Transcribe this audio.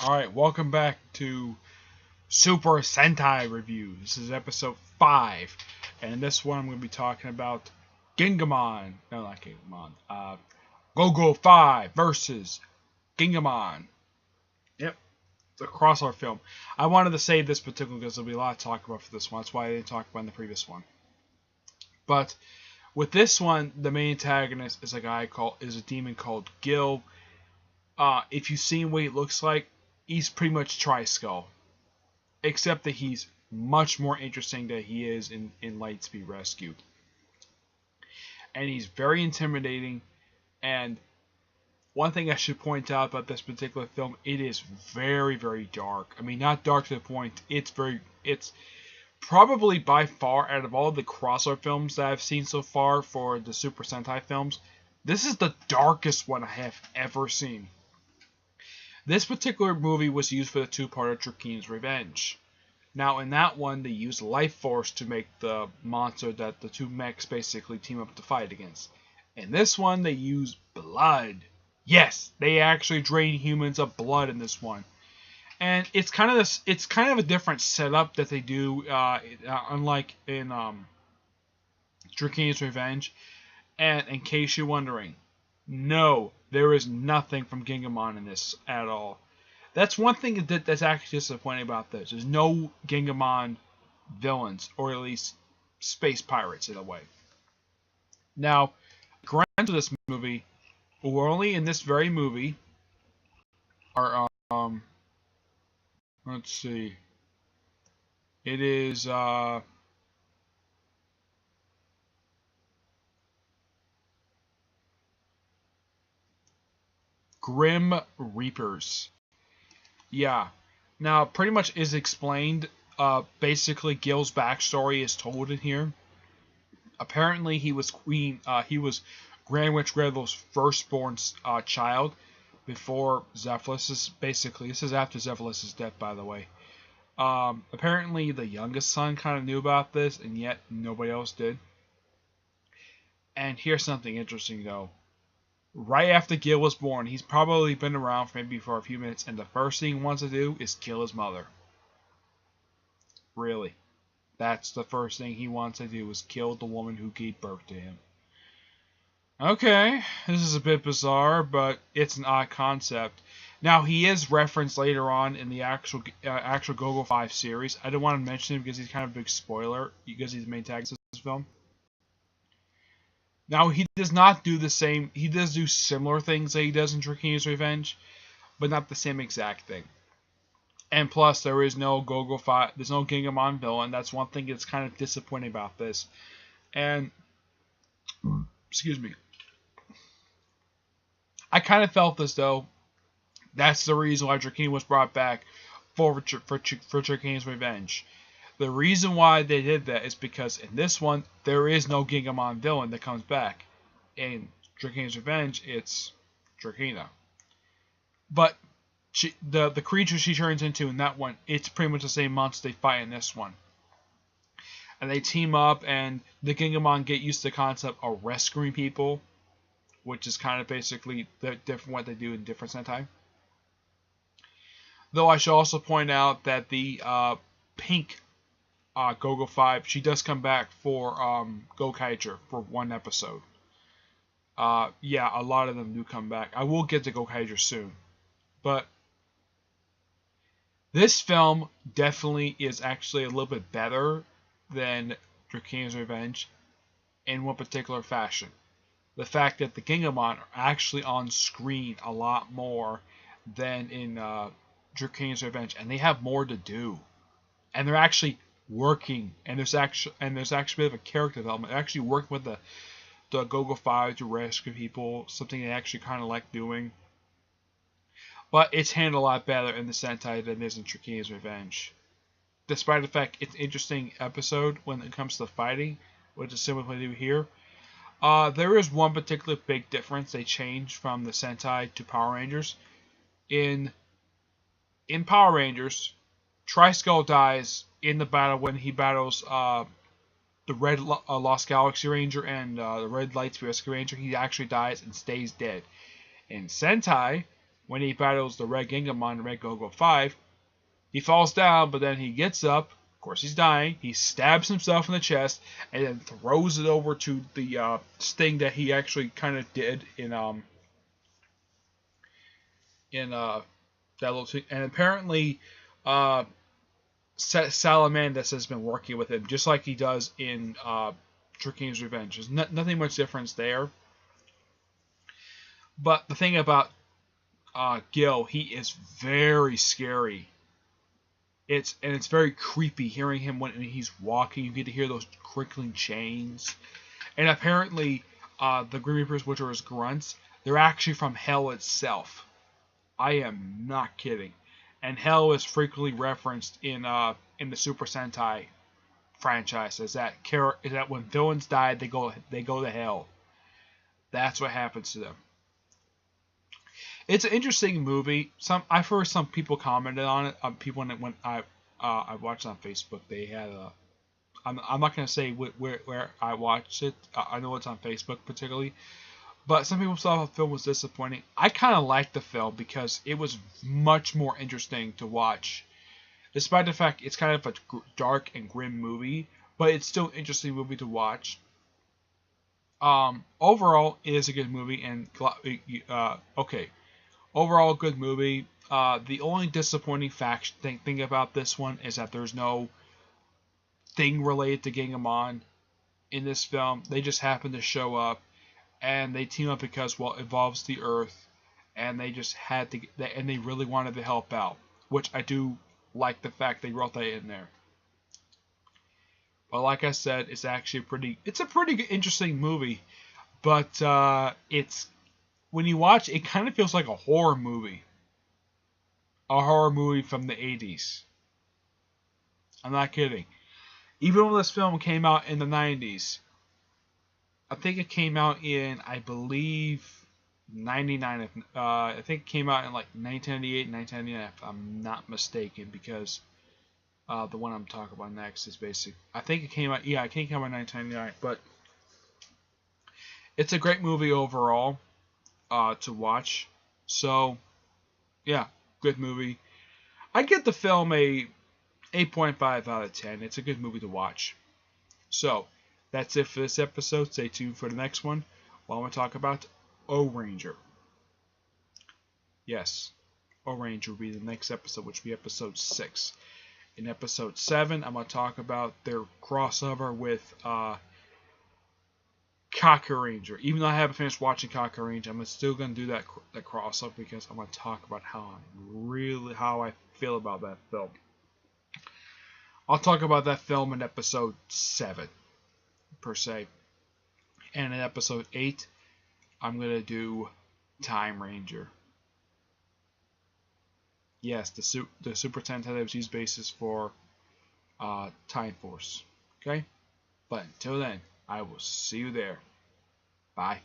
Alright, welcome back to Super Sentai Review. This is episode 5. And in this one I'm going to be talking about Gingaman. No, not Gingaman. GoGoFive versus Gingaman. Yep, the crossover film. I wanted to save this particular because there'll be a lot to talk about for this one. That's why I didn't talk about in the previous one. But with this one, the main antagonist is a demon called Gil. If you've seen what he looks like, he's pretty much Tri-Skull, except that he's much more interesting than he is in Lightspeed Rescue. And he's very intimidating. And one thing I should point out about this particular film, it is very, very dark. I mean, not dark to the point. It's probably by far, out of all the crossover films that I've seen so far for the Super Sentai films, this is the darkest one I have ever seen. This particular movie was used for the two-parter Draken's Revenge. Now, in that one, they used Life Force to make the monster that the two mechs basically team up to fight against. In this one, they use blood. Yes, they actually drain humans of blood in this one. And it's kind of a different setup that they do, unlike in Draken's Revenge. And in case you're wondering, no, there is nothing from Gingaman in this at all. That's one thing that's actually disappointing about this. There's no Gingaman villains, or at least space pirates in a way. Now, granted, this movie, we're only in this very movie, are let's see, it is Grim Reapers. Yeah. Now, pretty much is explained. Basically, Gil's backstory is told in here. Apparently, he was Grand Witch Gretel's firstborn child before Zephylus's. Basically, this is after Zephylus's death, by the way. Apparently, the youngest son kind of knew about this, and yet nobody else did. And here's something interesting, though. Right after Gil was born, he's probably been around maybe for a few minutes, and the first thing he wants to do is kill his mother. Really. That's the first thing he wants to do, is kill the woman who gave birth to him. Okay, this is a bit bizarre, but it's an odd concept. Now, he is referenced later on in the actual GoGoFive series. I don't want to mention him because he's kind of a big spoiler, because he's the main antagonist of this film. Now, he does not do the same. He does do similar things that he does in Draken's Revenge, but not the same exact thing. And plus, there is no GoGoFive. There's no Gingaman villain. That's one thing that's kind of disappointing about this. And, excuse me, I kind of felt as though that's the reason why Draken was brought back for Draken's Revenge. The reason why they did that is because in this one, there is no Gingaman villain that comes back. In Draken's Revenge, it's Drakena. But the creature she turns into in that one, it's pretty much the same monster they fight in this one. And they team up, and the Gingaman get used to the concept of rescuing people, which is kind of basically different what they do in different Sentai. Though I should also point out that the pink GoGoFive, she does come back for GoKaiger for one episode. Yeah, a lot of them do come back. I will get to GoKaiger soon. But this film definitely is actually a little bit better than Draken's Revenge in one particular fashion. The fact that the Gingaman are actually on screen a lot more than in Draken's Revenge, and they have more to do. And they're actually working, and there's actually a bit of a character development. They're actually working with the GoGoFive to rescue people, something they actually kind of like doing. But it's handled a lot better in the Sentai than it is in Draken's Revenge. Despite the fact it's an interesting episode when it comes to fighting, which is similar to what they do here. There is one particular big difference they changed from the Sentai to Power Rangers. In Power Rangers, Tri-Skull dies in the battle when he battles the Red Lost Galaxy Ranger and the Red Lightspeed Rescue Ranger. He actually dies and stays dead. In Sentai, when he battles the Red Gingaman, Red GoGoFive, he falls down, but then he gets up. Of course, he's dying. He stabs himself in the chest and then throws it over to the sting that he actually kind of did in that little thing. And apparently, Salamandus has been working with him just like he does in Drakene's Revenge. There's nothing much difference there. But the thing about Gil, he is very scary. It's very creepy hearing him when he's walking. You get to hear those crinkling chains. And apparently, the Grim Reapers, which are his grunts, they're actually from Hell itself. I am not kidding. And Hell is frequently referenced in the Super Sentai franchise is that when villains die, they go to Hell. That's what happens to them. It's an interesting movie. I've heard some people commented on it. People when I watched it on Facebook, they had a. I'm not gonna say where I watched it. I know it's on Facebook particularly, but some people thought the film was disappointing. I kind of liked the film because it was much more interesting to watch, despite the fact it's kind of a dark and grim movie. But it's still an interesting movie to watch. Overall, it is a good movie, and okay. Overall, good movie. The only disappointing thing about this one is that there's no thing related to Gingaman in this film. They just happen to show up, and they team up because, well, it involves the Earth, and they just had to, and they really wanted to help out, which I do like the fact they wrote that in there. But like I said, it's actually it's a pretty interesting movie, but when you watch, it kind of feels like a horror movie. A horror movie from the 80s. I'm not kidding. Even when this film came out in the 90s, I think it came out in, I believe, 99. I think it came out in like 1998, 1999, if I'm not mistaken, because the one I'm talking about next is basic. I think it came out, yeah, it came out in 1999, but it's a great movie overall. To watch. So, yeah, good movie. I give the film a 8.5 out of 10. It's a good movie to watch. So, that's it for this episode. Stay tuned for the next one while we talk about O-Ranger. Yes, O-Ranger will be the next episode, which will be episode 6. In episode 7, I'm going to talk about their crossover with Kyuukyuu. Even though I haven't finished watching Kyuukyuu, I'm still going to do that crossover because I'm going to talk about how I feel about that film. I'll talk about that film in episode 7, per se. And in episode 8, I'm going to do Time Ranger. Yes, the Super Sentai used basis for Time Force. Okay? But until then, I will see you there. Bye.